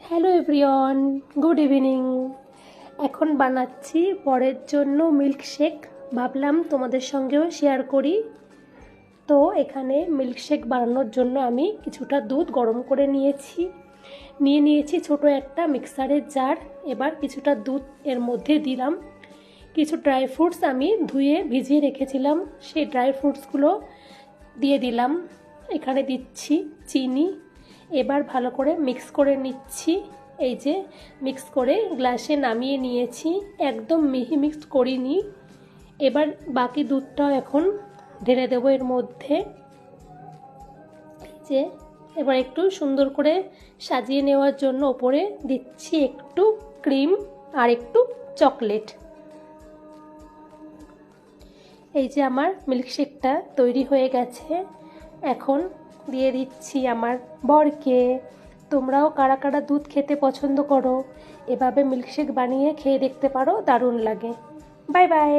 Hello everyone, good evening. এখন বানাচ্ছি বরের জন্য মিল্কশেক। ভাবলাম তোমাদের সঙ্গেও শেয়ার করি। তো এখানে মিল্কশেক বানানোর জন্য আমি কিছুটা দুধ গরম করে নিয়েছি ছোট একটা মিক্সারের জার। এবার কিছুটা দুধ এর মধ্যে দিলাম। কিছু ড্রাই ফ্রুটস আমি ধুয়ে ভিজিয়ে রেখেছিলাম, সেই ড্রাই ফ্রুটসগুলো দিয়ে দিলাম। এখানে দিচ্ছি চিনি। এবার ভালো করে মিক্স করে নিচ্ছি। এই যে মিক্স করে গ্লাসে নামিয়ে নিয়েছি, একদম মিহি মিক্স করিনি। এবার বাকি দুধটাও এখন ঢেলে দেবো এর মধ্যে। এই যে এবার একটু সুন্দর করে সাজিয়ে নেওয়ার জন্য ওপরে দিচ্ছি একটু ক্রিম আর একটু চকলেট। এই যে আমার মিল্কশেকটা তৈরি হয়ে গেছে। এখন দিয়ে দিচ্ছি আমার বরকে। তোমরাও কারা কারা দুধ খেতে পছন্দ করো, এভাবে মিল্কশেক বানিয়ে খেয়ে দেখতে পারো, দারুণ লাগে। Bye bye.